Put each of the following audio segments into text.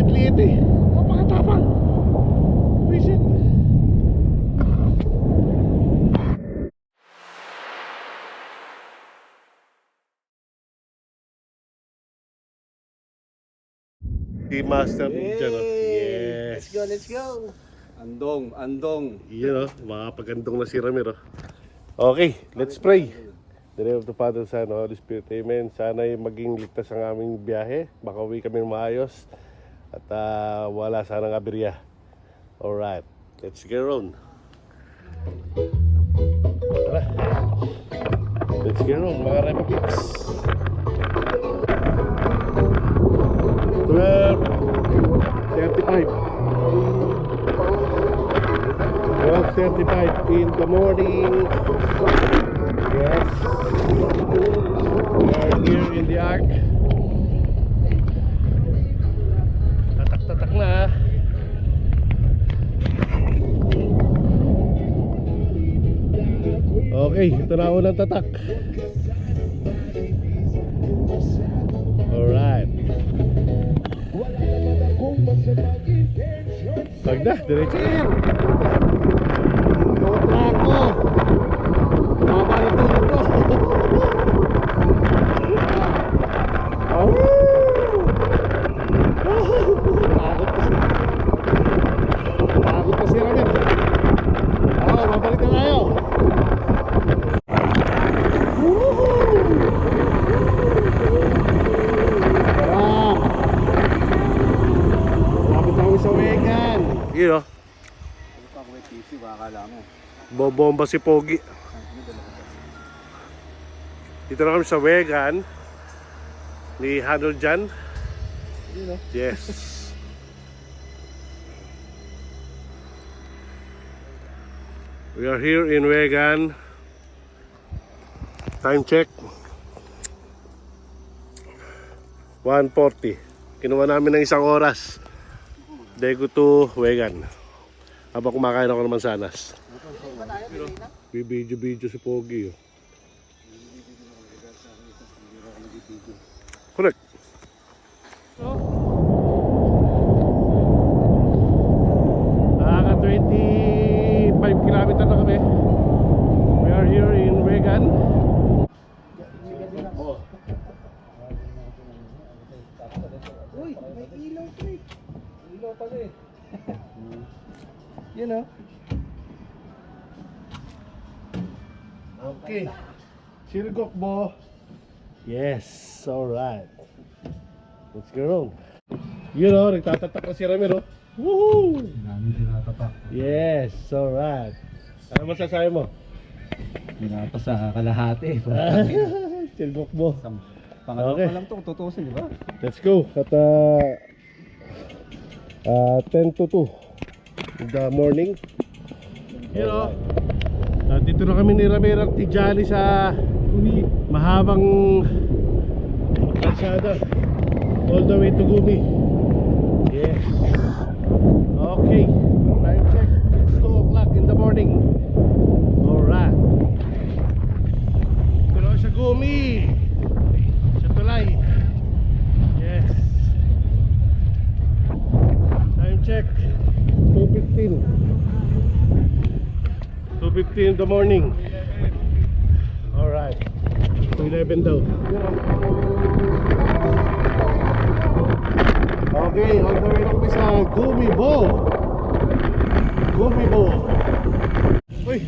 Liit eh. Kapakatapang. Wisit. Si Master dyan, oh. Yes. Let's go. Andong. Yun, oh. Makapagandong na si Ramiro. Okay, let's pray. In the name of the Father, Son, and Holy Spirit. Amen. Sana'y maging ligtas ang aming biyahe. Makauwi kami maayos. At wala sanang aberya. Alright, let's get on. Tara. Let's get on, mga Remix. 12:35 in the morning. Yes, we are here in the ark. Tatak-tatak na. Okay, ito na unang tatak. Alright. Pag na, diretso yan. Kontra ko. Baba na tulog ko. Takot kasi Ramir. Mabalik na tayo. Sa Wegan. Yun, oh. Bobomba si Pogi. Dito na kami sa Wegan ni Handle Jan. Yes. We are here in Wegan. Time check 1:40. Kinuha namin ng isang oras. Dego to Wegan. Habang kumakain ako ng mansanas. Bibidyo-bidyo si Pogi. Correct. Naka 25 kilometer na kami. We are here in Wegan. Uy, may ilaw pa eh. Ilaw pa eh. You know. Okay. Sirgok mo. Yes, alright. Let's go on. You know, nagtatatak na si Ramiro. Woohoo! Namin tinatapak. Yes, alright. Ano masasabi mo? Pinapa sa kalahati. Sirgok mo. Pangalawa Okay. pa lang ito, tutusin, di ba? Let's go. At 10 to 2 in the morning. You know, dito na kami ni Ramiro Tijali sa mahabang kalsada all the way to Gumi. Yes. Okay. Time check. It's 2 o'clock in the morning. Alright. Ito na sa Gumi. Sa Tulay. Yes. Time check 2:15. 2:15 in the morning. Alright. 2:11 daw. Okay, on the way na kami sa Gumibo. Gumibo. Uy,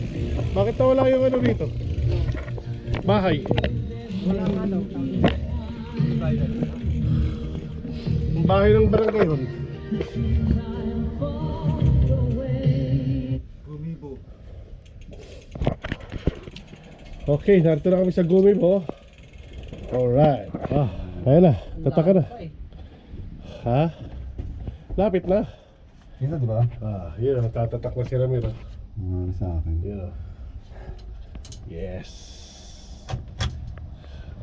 bakit nawala yung ano dito? Bahay. Ang bahay ng barangay hon. Gumibo. Okay, narito na kami sa Gumibo. Alright. Ayan na, tataka na. Ha? Lapit na. Yun na, di ba? Yun na, tatatak na si Ramiro. Sa akin. Yun na. Yes.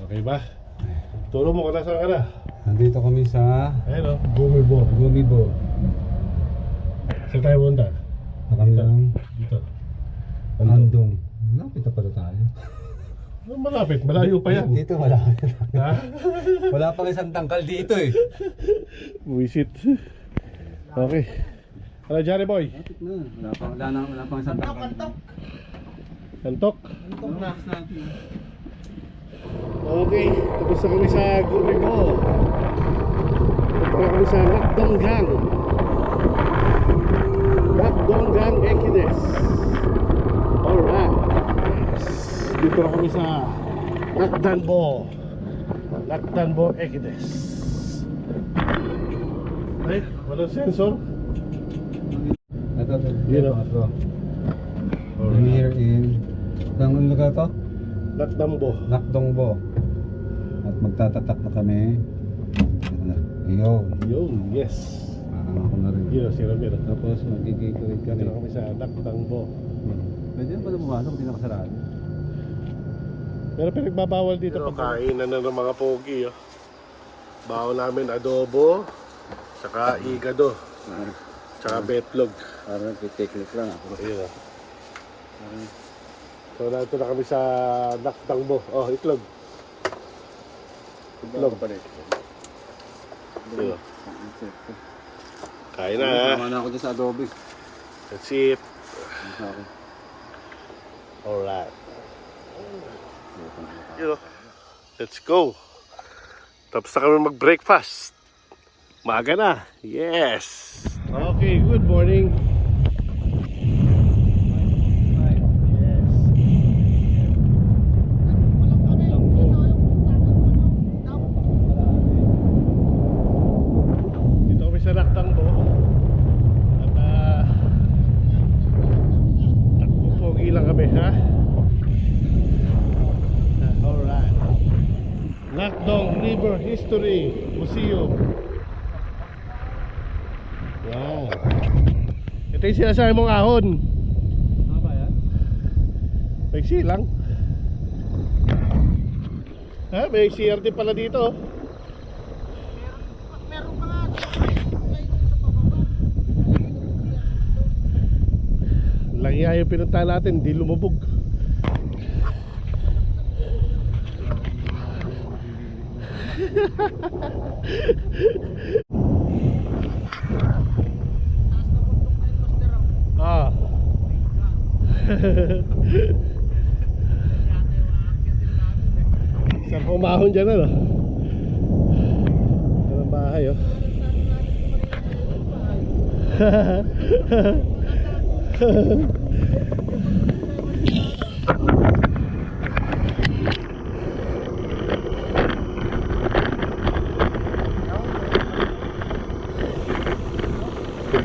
Okay ba? Turo mo kung nasaan ka na. Nandito kami sa Ayun o, Gumibo. Gumibo. Saan tayo punta? Na kami ng Dito. Andong. Lapit na pala tayo. Malapit, malayo pa yan. Dito malapit. Ha? Wala pang isang tangkal dito eh. Visit. Okay. Ano, Johnny Boy? Lapit na. Wala pang isang tangkal. Antok? Antok na. Okay, tapos na kami sa Gumibo. Tapos na kami sa Nakdonggang. Nakdonggang Equides. Alright. Dito na kami sa Nakdanbo. Nakdanbo Equides. Ay, walang sensor. Ito. Yun o. Ito. Here in... Saan lugar to? Nakdambo. Nakdongbo. At magtatatak na kami. Ayun. Yun, yes. Parang ako na rin. Yun o, si Ramiro. Tapos magigigawin Dito kami. na kami sa Nakdambo. Pwede na pala pumasok, hindi nakasarado. Pero pinagbabawal dito pag kainan na ng mga pogi. Oh. Baon namin adobo, saka igado, saka betlog. Parang nagtitiklik lang ako. Ayun. So nandito na kami sa Nakdangbo. Oh, itlog. Itlog. Ayun. Kain na ha. Tama na ako dyan sa adobe. That's it. Okay. Alright. Yun. Let's go. Tapos na kami mag-breakfast. Maaga na. Yes. Okay, good morning. Dito kami sa Nakdangbo. At takbo-pogi lang kami, ha? Alright. Nakdong River History Museum. Wow. Ito yung sinasabi mong ahon. Ano ba yan? Maiksi lang. Ha? May CRT pala dito. Meron pa nga. Sa pababa. Langya yung pinunta natin, di lumubog. Ah. Saan kumahon dyan ano? Yan ang bahay oh.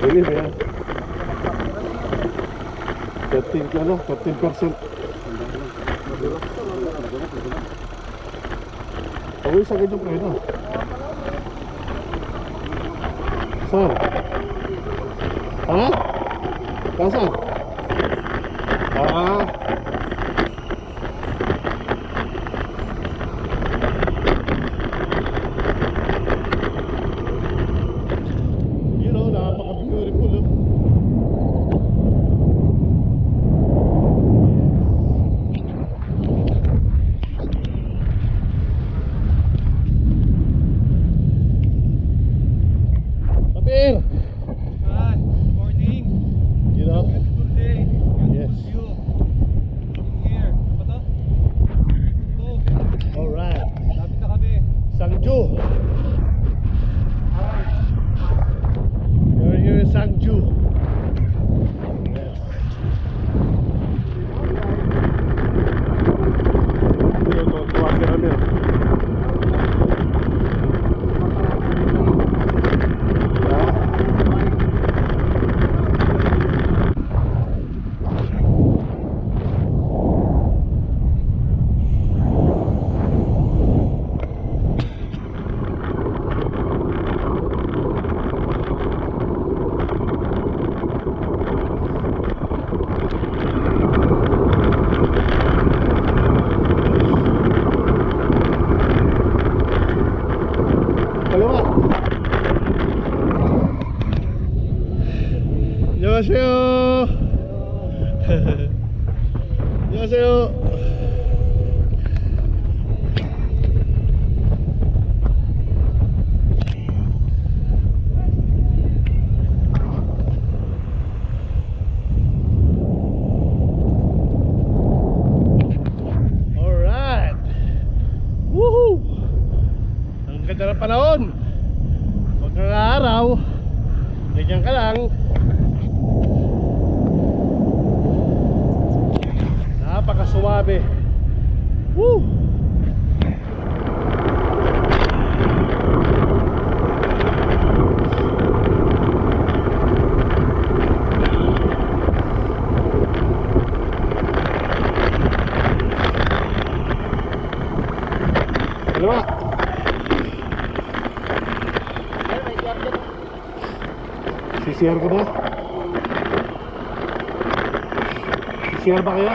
Dilim yan. 13 ano? 13%. Uy, sa ganyan kayo na. Saan? Ha? Saan? Ah. You know, napaka-beautiful oh. Papir! Hi, morning. You know? Beautiful day. Beautiful Yes. view. Looking here. Ano ba to? Ito. Alright. Lapit na kami. Sangju. You're here in Sangju. Yes. Dito, tuwa si Ramir. Ganda ng panahon. Huwag kang araw. Ganyan ka lang. Napakasuwabe. Woo! Ano ba? CCR ko na? CCR ba kayo?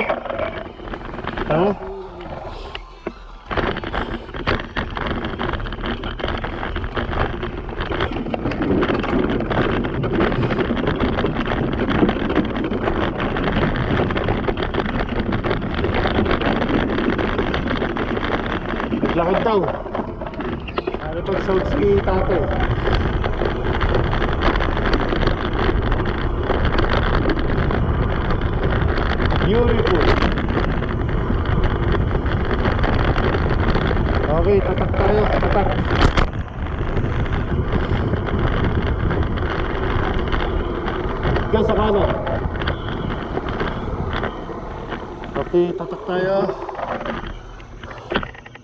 Ha? Naglakad daw. Ano pag sound si Tato? Beautiful. Okay, tatak tayo, tatak. Diyan sa kanan. Okay, tatak tayo.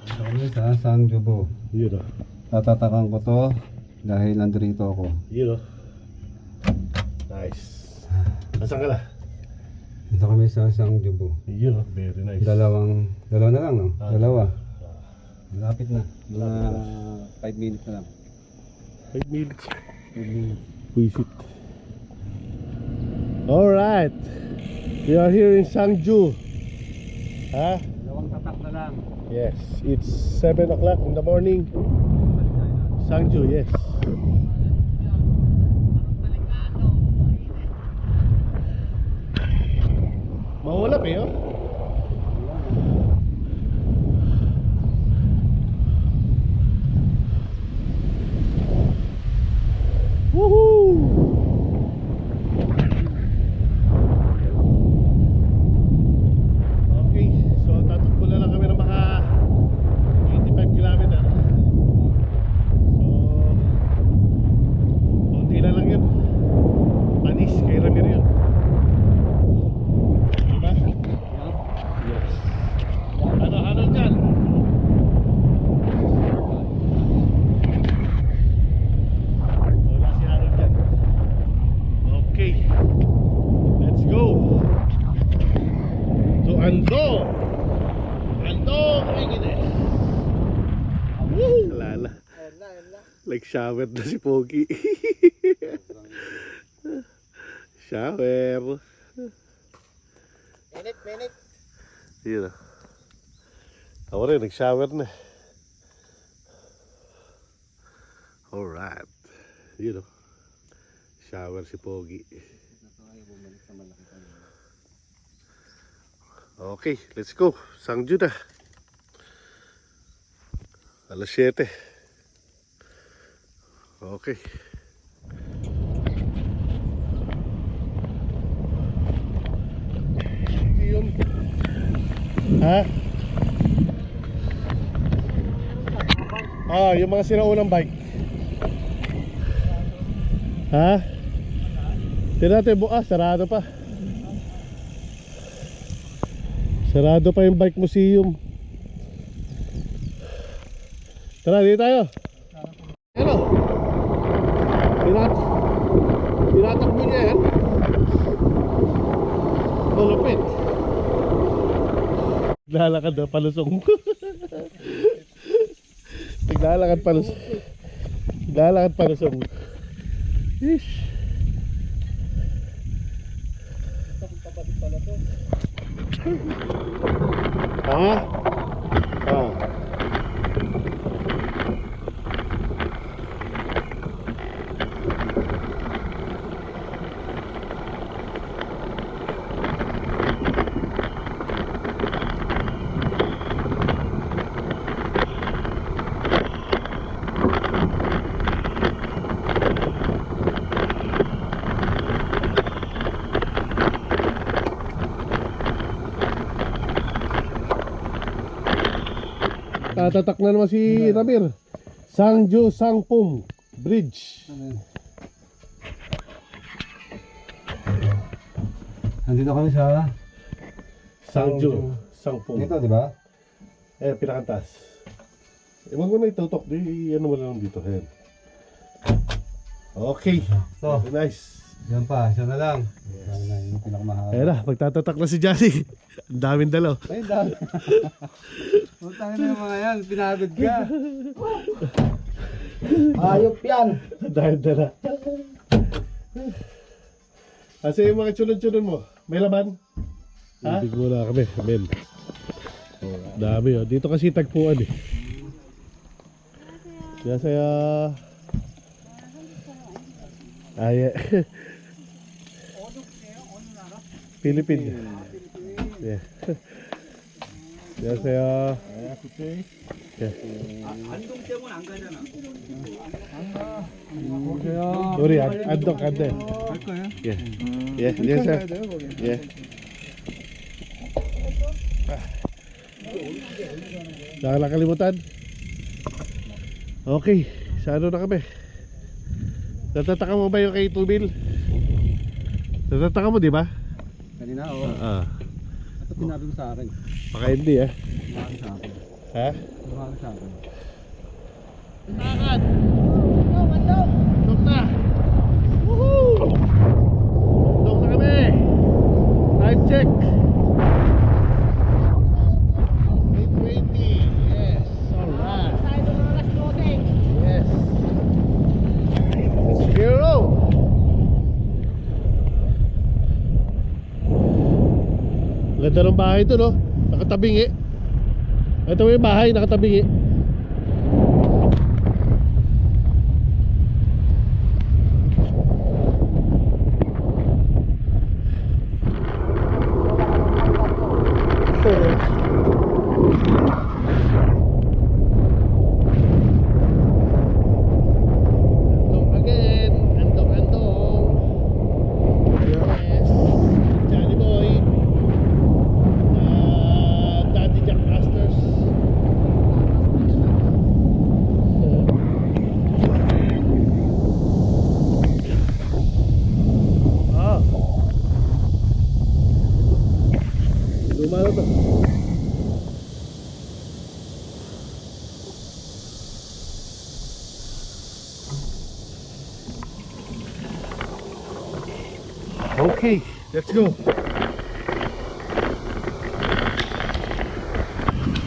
Ito kami sa Sangjubo. Yun o. Tatatakan ko to dahil nandito ako. Yun o. Nice. Nasaan ka na? Ito kami sa Sangjubo. Yun o, very nice. Dalawa na lang, no? Ah. Dalawa. Malapit na. Mga 5 minutes na lang. 5 minutes. 5 minutes. Visit. Alright. We are here in Sangju. Ha? Dalawang tatak na lang. Yes, it's 7 o'clock in the morning. Sangju, yes. Maulap eh, oh. Woohoo! Okay, so tatakbo na lang kami ng mga 85 kilometer. So, konti na lang yun. Panis kay Ramir yun. Diba? Yes. Ano dyan? Wala si Harold dyan. Okay. Let's go. To Andong. Andong Engineers. Woo! Alala. Like shower na si Pogi. Shower. Minute. Yun o. Ako rin, nag-shower na. Alright. Yun o. Shower si Pogi. Okay, let's go. Sangju na. Alas 7. Okay. Yun. Ha? Ah, yung mga sinaunang bike. Ha? Tignan natin bukas, sarado pa. Sarado pa yung bike museum. Tara, dito tayo. Ano? Tinatakbo niya yan. Malupit. Naglalakad na palusong. Naglalakad palusong. Naglalakad palusong. Ish. Ha? Ah. Tatatak na naman si Ramir. Sangju Sangpum Bridge. Nandito kami sa Sangju Sangpum. dito, di ba? Eh, pinakantas. Ewan ko na itutok. Di, ano mo lang dito. Ayan. Okay. So, Very nice. yan pa, siya na lang. Yan na yung pinakamahal. Ayan na, magtatatak na si Johnny. Ang daming dalaw. Ay, dami. Putang na yung mga yan, pinagod ka. Ayop yan. Dahil dala. Kasi yung mga chulon-chulon mo, may laman? Ha? Ibig muna kami, men. Dami oh. Dito kasi tagpuan eh. Kaya saya... Ay, Philippines. Yeah. Kaya saya... 안동 때문에 안 가잖아. Sorry, andok, andok. 갈 거예요? Yeah. Yeah, yes sir. Yeah. Nakakalimutan? Okay, sa ano na kami? Natataka mo ba yung kay Tubil? Natataka mo, di ba? Kanina, oo. Ito sinabi mo sa akin. Baka hindi ah. Sinabi sa akin. Ha? Sinabi sa akin. Takad! Tok na! Woohoo! Tok na kami! Time check! 8:20. Yes, alright. Yes. Let's go! Ganda ng bahay ito, no? Nakatabingi. Ito yung bahay, nakatabingi. Andong again. Andong. Yes. Johnny Boy. Daddy Jack Masters. Ah. Lumano to. Okay, let's go.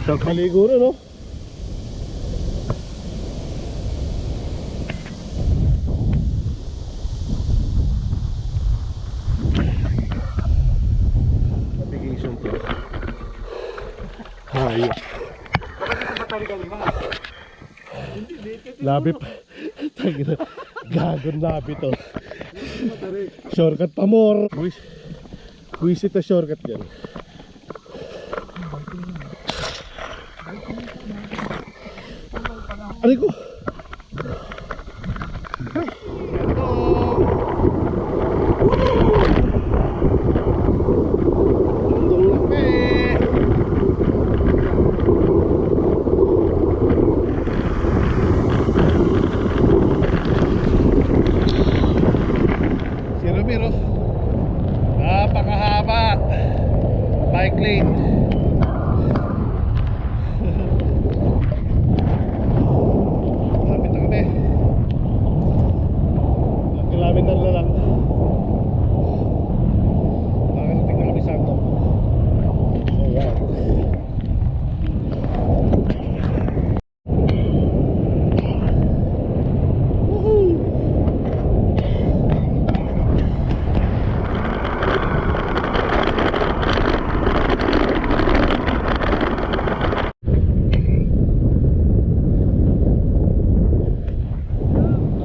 Sarap maligo na, no? Navigation to. Hayop. Labi pa. Tangina. Gagon labi to. Shortcut pa more. Wisit na shortcut yan. Aray ko. Andong na si Ramiro. Napakahaba. Bike lane. Lapit na kami. Ilang kilometer na lang. Nakarating na kami sa Andong. Alright. Woohoo!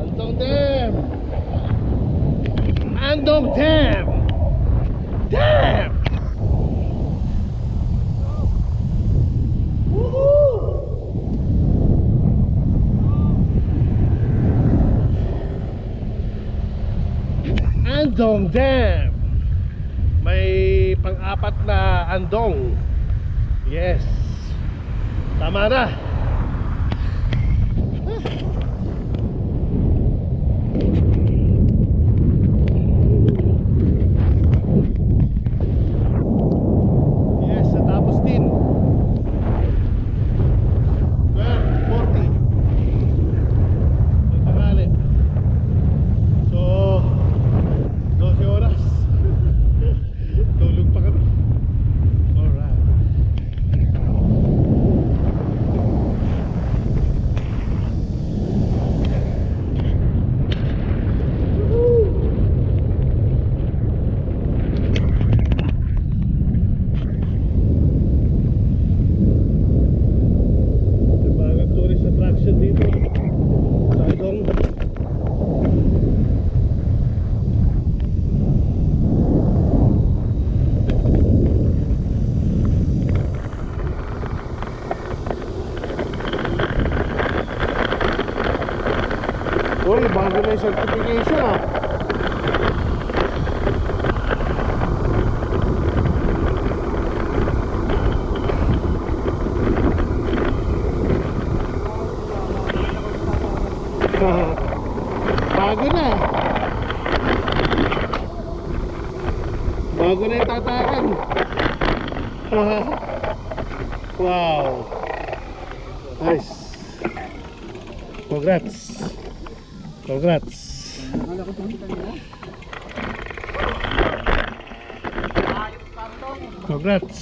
Andong Dam! Andong Dam! Dam! Woohoo! Andong Dam! May pang-apat na andong. Yes. Tama na. Yes, natapos din. 12:40 ng tanghali. So, 12 oras. Tulog pa kami. Alright. Yung mga tourist attraction dito sa Idong. Uy, bago na yung certification ah. Bago na. Bago na yung tatakan. Wow. Nice. Congrats. Congrats. Congrats.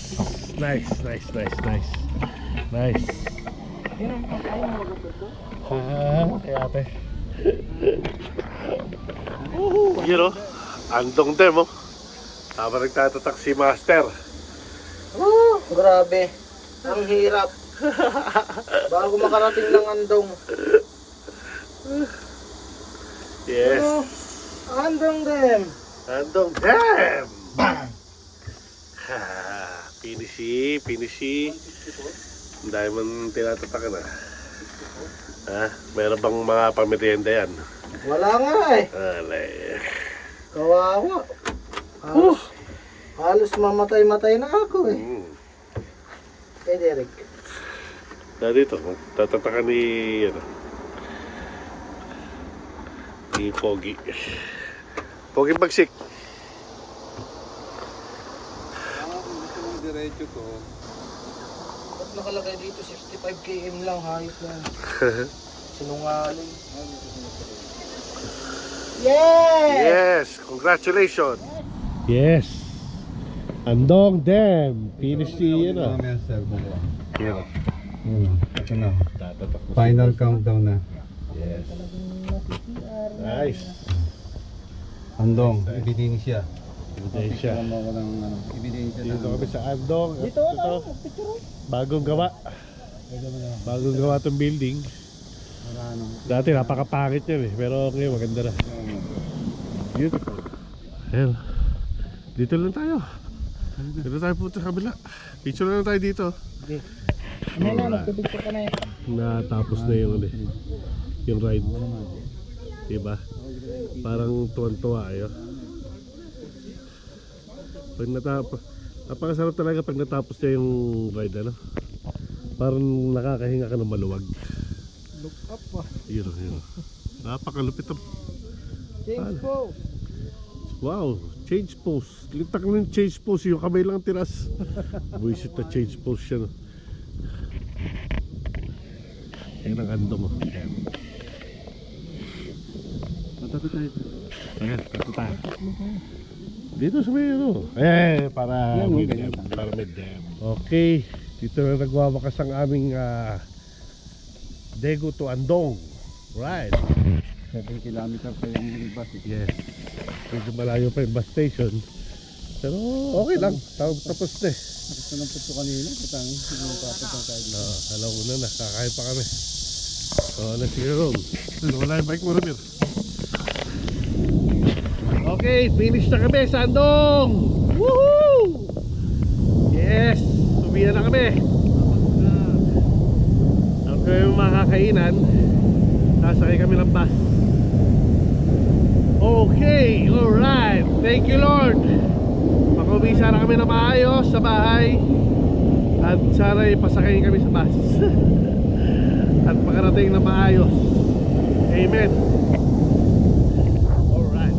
Nice, nice, nice, nice. Nice. Kaya ate. Yun o, andong demo. Habang nagtatatak si Master. Grabe. Ang hirap. Bago makarating ng Andong. Yes. Andong dem. Andong dam. Pinishy, pinishy. Ang dahil man tinatatakan na. Ha? Meron bang mga pamerienda yan? Wala nga eh. Alay. Kawawa. Halos mamatay-matay na ako eh. Kay Derek. Na dito, tatatakan ni ni Pogi. Pogi Bagsik. Diretso to. Ba't nakalagay dito 65 km lang, hayop na. Sinungaling. Yeah! Yes, congratulations. Yes. Andong Dam. Finish si Mamaya sir, bumaba. Yan. Ito na. Tatatak na Final countdown na. Yes. Nice. Andong, ebidensya. Ebidensya. Mo ko ng ebidensya Dito kami sa Andong. Dito Ito, bagong gawa. Bagong gawa tong building. Dati napakapangit yan eh. Pero ngayon maganda na. Beautiful. Ayan. Dito lang tayo. Dito tayo punta sa kabila. Picture na lang tayo dito. Ano na, magpipicture ka na yan. Natapos na yung yung ride. Diba? Parang tuwan-tuwa ayo. Pag natapos, napakasarap talaga pag natapos na yung ride, ano? Parang nakakahinga ka ng maluwag. Look up pa. Yun. Napakalupit ang... Change pose. Wow, change pose. Lintak na yung change pose, yung kamay lang tiras. Buisit na change pose siya, no? Yan ang Andong mo. Matato tayo. Ayan, tato tayo. Dito sa may ano. Para mid-dam. Para mid-dam. Okay, dito na nagwawakas ang aming Daegu to Andong. Right. 7 kilometer pa yung bus. Yes. Medyo malayo pa yung bus station. Pero okay lang. Tapos na eh. Gusto ng puto kanina. Patangin. Siguro papunta tayo. Alam ko na, nakakain pa kami. So, let's go. Wala yung bike mo, Ramir. Okay, finish na kami sa Andong! Woohoo! Yes! Subihan na kami. Ang kami makakainan, sasakay kami ng bus. Okay, alright. Thank you, Lord. Makauwi sana kami na maayos sa bahay. At sana ipasakay kami sa bus. at makarating na maayos. Amen. Alright.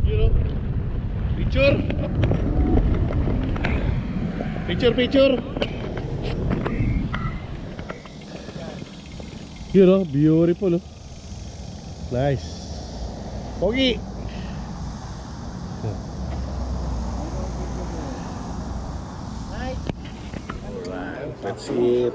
You know, picture. Picture. You know, beautiful. Oh. Nice. Pogi. Alright, that's it.